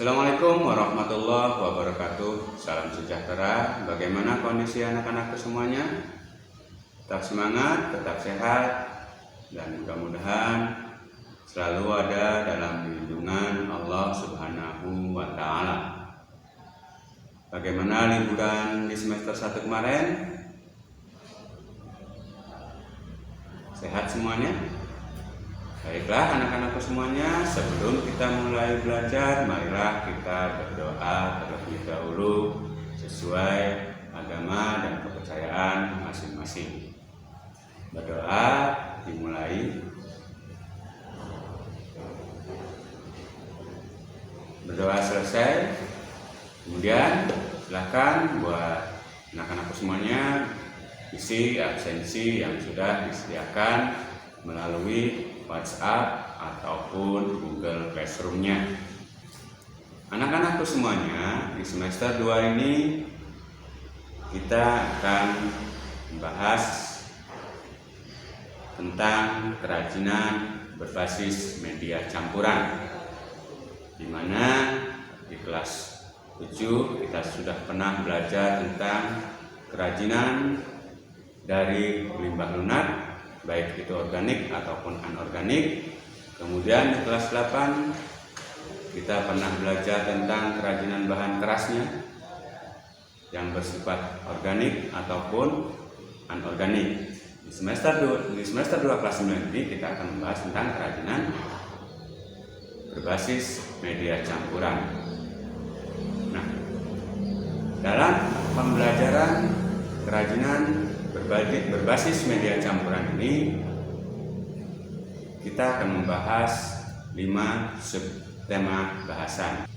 Assalamualaikum warahmatullahi wabarakatuh. Salam sejahtera. Bagaimana kondisi anak-anakku semuanya? Tetap semangat, tetap sehat, dan mudah-mudahan selalu ada dalam lindungan Allah Subhanahu wa Ta'ala. Bagaimana liburan di semester 1 kemarin? Sehat semuanya? Baiklah anak-anakku semuanya, sebelum kita mulai belajar, marilah kita berdoa terlebih dahulu sesuai agama dan kepercayaan masing-masing. Berdoa dimulai. Berdoa selesai, kemudian silakan buat anak-anakku semuanya isi absensi yang sudah disediakan melalui WhatsApp ataupun Google Classroom-nya. Anak-anakku semuanya, di semester 2 ini kita akan membahas tentang kerajinan berbasis media campuran, di mana di kelas 7 kita sudah pernah belajar tentang kerajinan dari limbah lunak, baik itu organik ataupun anorganik. Kemudian di kelas 8 kita pernah belajar tentang kerajinan bahan kerasnya yang bersifat organik ataupun anorganik. Di semester 2 kelas 9 ini kita akan membahas tentang kerajinan berbasis media campuran. Nah, dalam pembelajaran kerajinan berbasis media campuran ini kita akan membahas 5 subtema bahasan.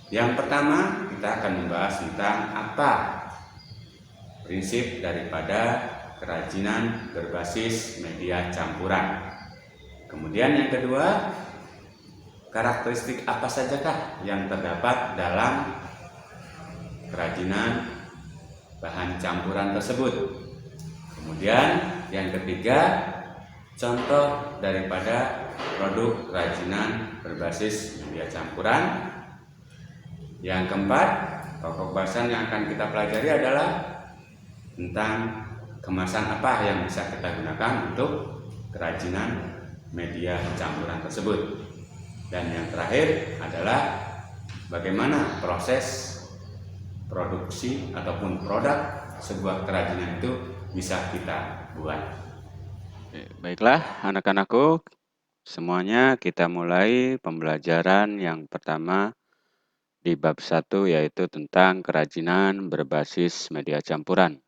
Yang pertama, kita akan membahas tentang apa prinsip daripada kerajinan berbasis media campuran. Kemudian yang kedua, karakteristik apa sajakah yang terdapat dalam kerajinan bahan campuran tersebut. Kemudian yang ketiga, contoh daripada produk kerajinan berbasis media campuran. Yang keempat, pokok bahasan yang akan kita pelajari adalah tentang kemasan apa yang bisa kita gunakan untuk kerajinan media campuran tersebut. Dan yang terakhir adalah bagaimana proses produksi ataupun produk sebuah kerajinan itu bisa kita buat. Baiklah anak-anakku, semuanya kita mulai pembelajaran yang pertama di bab 1, yaitu tentang kerajinan berbasis media campuran.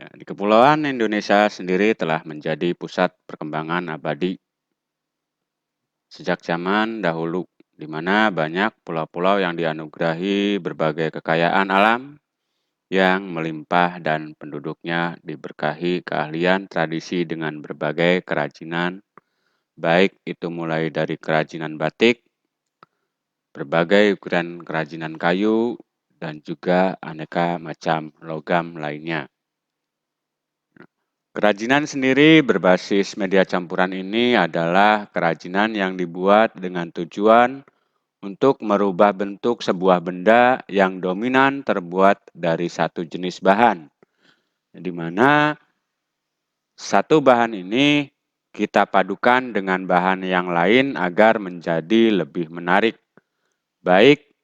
Di Kepulauan Indonesia sendiri telah menjadi pusat perkembangan abadi sejak zaman dahulu, di mana banyak pulau-pulau yang dianugerahi berbagai kekayaan alam yang melimpah dan penduduknya diberkahi keahlian tradisi dengan berbagai kerajinan, baik itu mulai dari kerajinan batik, berbagai ukuran kerajinan kayu, dan juga aneka macam logam lainnya. Kerajinan sendiri berbasis media campuran ini adalah kerajinan yang dibuat dengan tujuan untuk merubah bentuk sebuah benda yang dominan terbuat dari satu jenis bahan, di mana satu bahan ini kita padukan dengan bahan yang lain agar menjadi lebih menarik, baik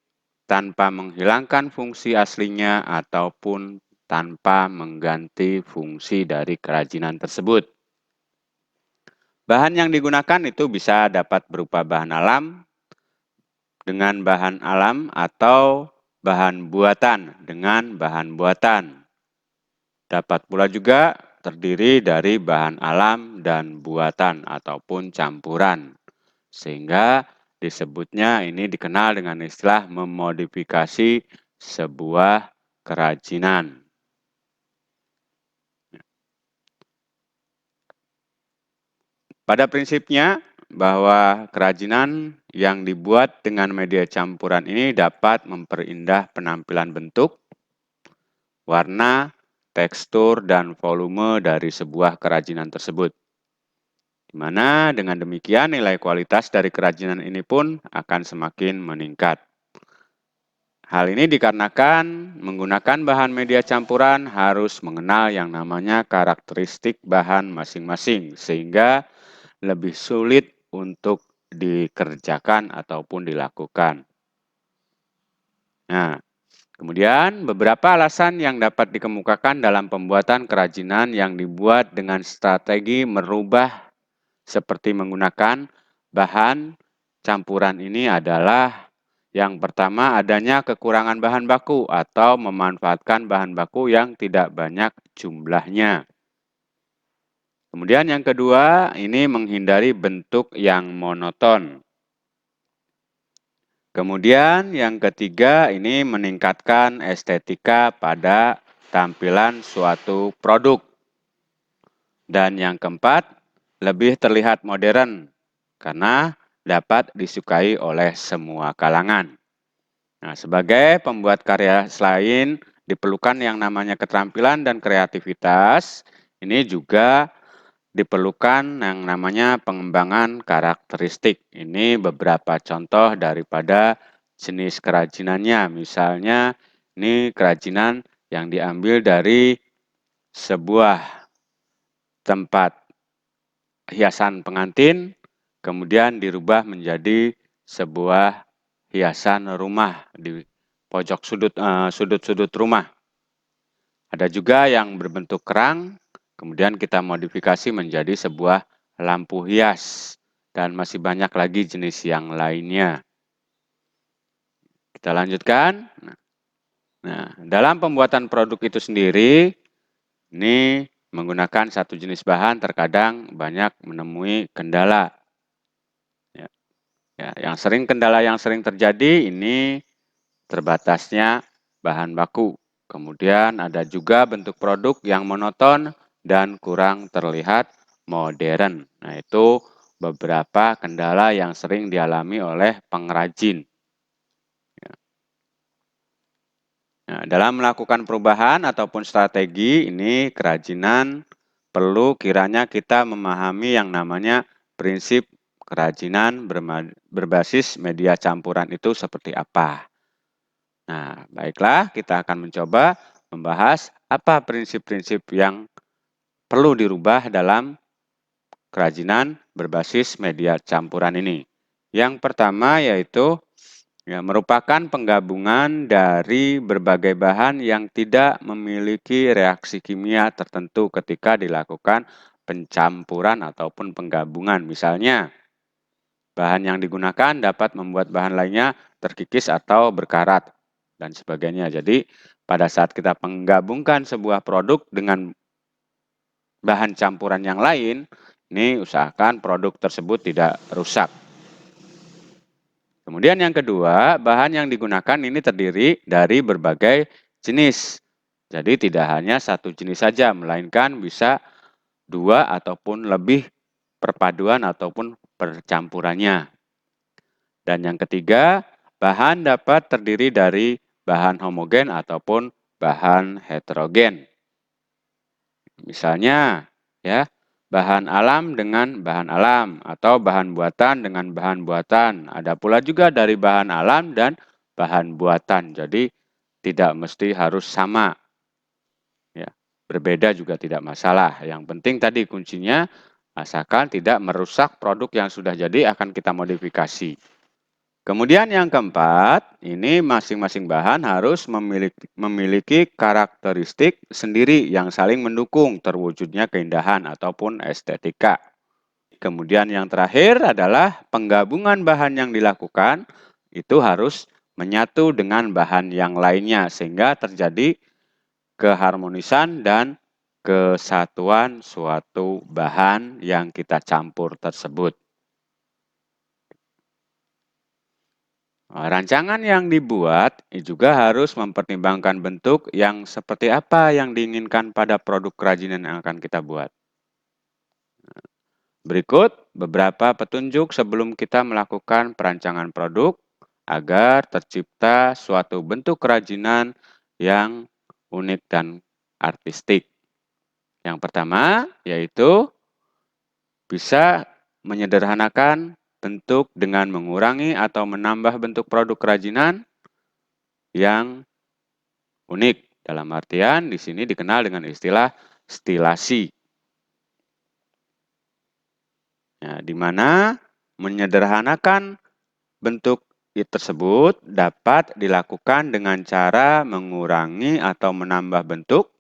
tanpa menghilangkan fungsi aslinya ataupun tanpa mengganti fungsi dari kerajinan tersebut. Bahan yang digunakan itu bisa dapat berupa bahan alam dengan bahan alam atau bahan buatan dengan bahan buatan. Dapat pula juga terdiri dari bahan alam dan buatan ataupun campuran. Sehingga disebutnya ini dikenal dengan istilah memodifikasi sebuah kerajinan. Pada prinsipnya bahwa kerajinan yang dibuat dengan media campuran ini dapat memperindah penampilan bentuk, warna, tekstur, dan volume dari sebuah kerajinan tersebut. Di mana dengan demikian nilai kualitas dari kerajinan ini pun akan semakin meningkat. Hal ini dikarenakan menggunakan bahan media campuran harus mengenal yang namanya karakteristik bahan masing-masing, sehingga lebih sulit untuk dikerjakan ataupun dilakukan. Nah, kemudian beberapa alasan yang dapat dikemukakan dalam pembuatan kerajinan yang dibuat dengan strategi merubah seperti menggunakan bahan campuran ini adalah yang pertama adanya kekurangan bahan baku atau memanfaatkan bahan baku yang tidak banyak jumlahnya. Kemudian yang kedua ini menghindari bentuk yang monoton. Kemudian yang ketiga ini meningkatkan estetika pada tampilan suatu produk. Dan yang keempat, lebih terlihat modern karena dapat disukai oleh semua kalangan. Nah, sebagai pembuat karya selain diperlukan yang namanya keterampilan dan kreativitas, ini juga diperlukan yang namanya pengembangan karakteristik. Ini beberapa contoh daripada jenis kerajinannya. Misalnya, ini kerajinan yang diambil dari sebuah tempat hiasan pengantin, kemudian dirubah menjadi sebuah hiasan rumah di pojok sudut-sudut rumah. Ada juga yang berbentuk kerang, kemudian kita modifikasi menjadi sebuah lampu hias, dan masih banyak lagi jenis yang lainnya. Kita lanjutkan. Nah, dalam pembuatan produk itu sendiri, ini menggunakan satu jenis bahan terkadang banyak menemui kendala. Kendala yang sering terjadi ini terbatasnya bahan baku. Kemudian ada juga bentuk produk yang monoton dan kurang terlihat modern. Nah, itu beberapa kendala yang sering dialami oleh pengrajin. Nah, dalam melakukan perubahan ataupun strategi ini kerajinan perlu kiranya kita memahami yang namanya prinsip kerajinan berbasis media campuran itu seperti apa. Nah, baiklah kita akan mencoba membahas apa prinsip-prinsip yang perlu dirubah dalam kerajinan berbasis media campuran ini. Yang pertama yaitu merupakan penggabungan dari berbagai bahan yang tidak memiliki reaksi kimia tertentu ketika dilakukan pencampuran ataupun penggabungan. Misalnya, bahan yang digunakan dapat membuat bahan lainnya terkikis atau berkarat, dan sebagainya. Jadi, pada saat kita menggabungkan sebuah produk dengan bahan campuran yang lain, ini usahakan produk tersebut tidak rusak. Kemudian yang kedua, bahan yang digunakan ini terdiri dari berbagai jenis. Jadi tidak hanya satu jenis saja, melainkan bisa dua ataupun lebih perpaduan ataupun percampurannya. Dan yang ketiga, bahan dapat terdiri dari bahan homogen ataupun bahan heterogen. Misalnya, ya, bahan alam dengan bahan alam atau bahan buatan dengan bahan buatan. Ada pula juga dari bahan alam dan bahan buatan. Jadi tidak mesti harus sama. Ya, berbeda juga tidak masalah. Yang penting tadi kuncinya asalkan tidak merusak produk yang sudah jadi akan kita modifikasi. Kemudian yang keempat, ini masing-masing bahan harus memiliki karakteristik sendiri yang saling mendukung terwujudnya keindahan ataupun estetika. Kemudian yang terakhir adalah penggabungan bahan yang dilakukan itu harus menyatu dengan bahan yang lainnya sehingga terjadi keharmonisan dan kesatuan suatu bahan yang kita campur tersebut. Rancangan yang dibuat juga harus mempertimbangkan bentuk yang seperti apa yang diinginkan pada produk kerajinan yang akan kita buat. Berikut beberapa petunjuk sebelum kita melakukan perancangan produk agar tercipta suatu bentuk kerajinan yang unik dan artistik. Yang pertama yaitu bisa menyederhanakan bentuk dengan mengurangi atau menambah bentuk produk kerajinan yang unik. Dalam artian di sini dikenal dengan istilah stilasi. Ya, di mana menyederhanakan bentuk tersebut dapat dilakukan dengan cara mengurangi atau menambah bentuk.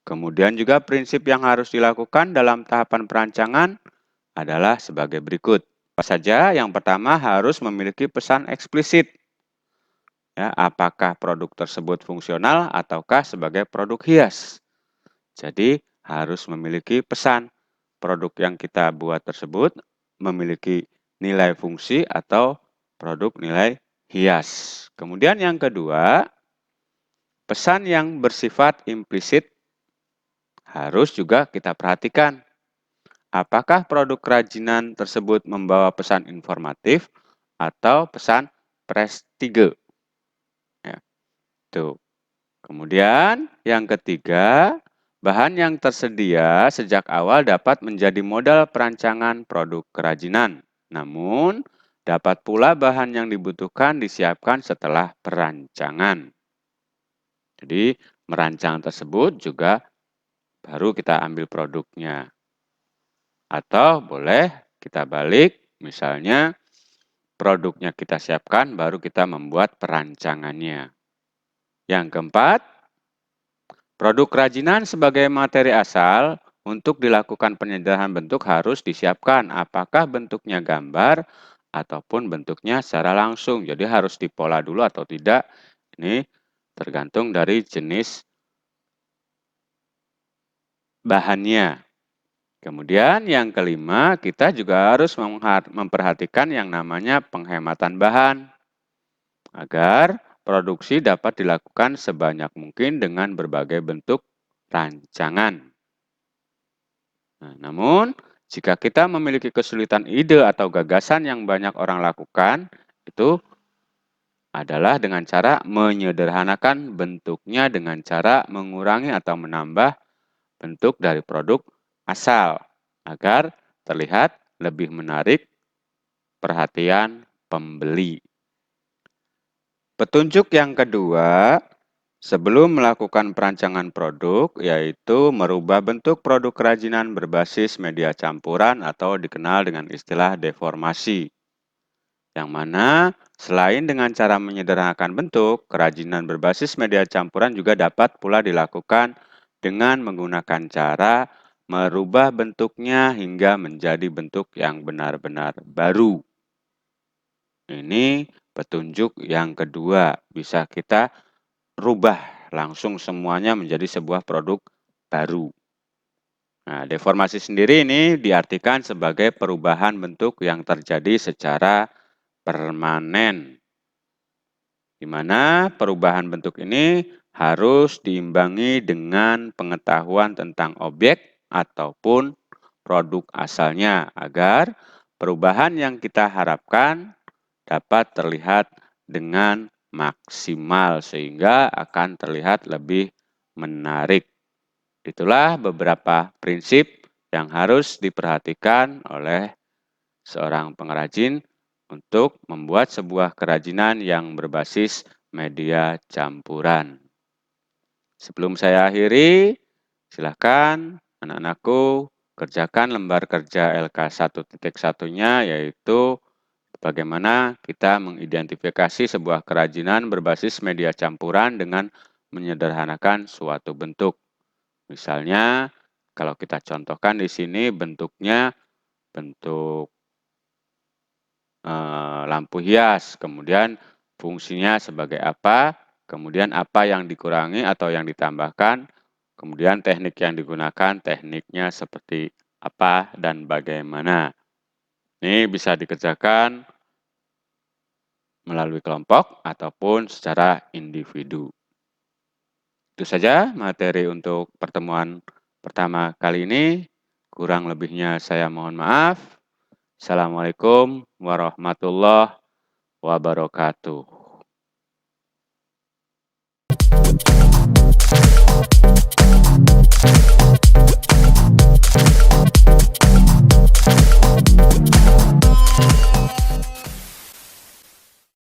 Kemudian juga prinsip yang harus dilakukan dalam tahapan perancangan adalah sebagai berikut. Apa saja? Yang pertama harus memiliki pesan eksplisit. Ya, apakah produk tersebut fungsional ataukah sebagai produk hias. Jadi harus memiliki pesan. Produk yang kita buat tersebut memiliki nilai fungsi atau produk nilai hias. Kemudian yang kedua, pesan yang bersifat implisit harus juga kita perhatikan. Apakah produk kerajinan tersebut membawa pesan informatif atau pesan prestige? Ya, tuh. Kemudian yang ketiga, bahan yang tersedia sejak awal dapat menjadi modal perancangan produk kerajinan. Namun, dapat pula bahan yang dibutuhkan disiapkan setelah perancangan. Jadi, merancang tersebut juga baru kita ambil produknya. Atau boleh kita balik, misalnya produknya kita siapkan, baru kita membuat perancangannya. Yang keempat, produk kerajinan sebagai materi asal untuk dilakukan penyederhanaan bentuk harus disiapkan. Apakah bentuknya gambar ataupun bentuknya secara langsung. Jadi harus dipola dulu atau tidak. Ini tergantung dari jenis bahannya. Kemudian yang kelima, kita juga harus memperhatikan yang namanya penghematan bahan agar produksi dapat dilakukan sebanyak mungkin dengan berbagai bentuk rancangan. Nah, namun, jika kita memiliki kesulitan ide atau gagasan yang banyak orang lakukan, itu adalah dengan cara menyederhanakan bentuknya dengan cara mengurangi atau menambah bentuk dari produk asal agar terlihat lebih menarik perhatian pembeli. Petunjuk yang kedua, sebelum melakukan perancangan produk, yaitu merubah bentuk produk kerajinan berbasis media campuran atau dikenal dengan istilah deformasi. Yang mana selain dengan cara menyederhanakan bentuk, kerajinan berbasis media campuran juga dapat pula dilakukan dengan menggunakan cara merubah bentuknya hingga menjadi bentuk yang benar-benar baru. Ini petunjuk yang kedua, bisa kita rubah langsung semuanya menjadi sebuah produk baru. Nah, deformasi sendiri ini diartikan sebagai perubahan bentuk yang terjadi secara permanen, di mana perubahan bentuk ini harus diimbangi dengan pengetahuan tentang objek ataupun produk asalnya agar perubahan yang kita harapkan dapat terlihat dengan maksimal sehingga akan terlihat lebih menarik. Itulah beberapa prinsip yang harus diperhatikan oleh seorang pengrajin untuk membuat sebuah kerajinan yang berbasis media campuran. Sebelum saya akhiri, silakan anak-anakku kerjakan lembar kerja LK 1.1-nya, yaitu bagaimana kita mengidentifikasi sebuah kerajinan berbasis media campuran dengan menyederhanakan suatu bentuk. Misalnya, kalau kita contohkan di sini bentuknya bentuk lampu hias, kemudian fungsinya sebagai apa, kemudian apa yang dikurangi atau yang ditambahkan, kemudian teknik yang digunakan, tekniknya seperti apa dan bagaimana. Ini bisa dikerjakan melalui kelompok ataupun secara individu. Itu saja materi untuk pertemuan pertama kali ini. Kurang lebihnya saya mohon maaf. Assalamualaikum warahmatullahi wabarakatuh.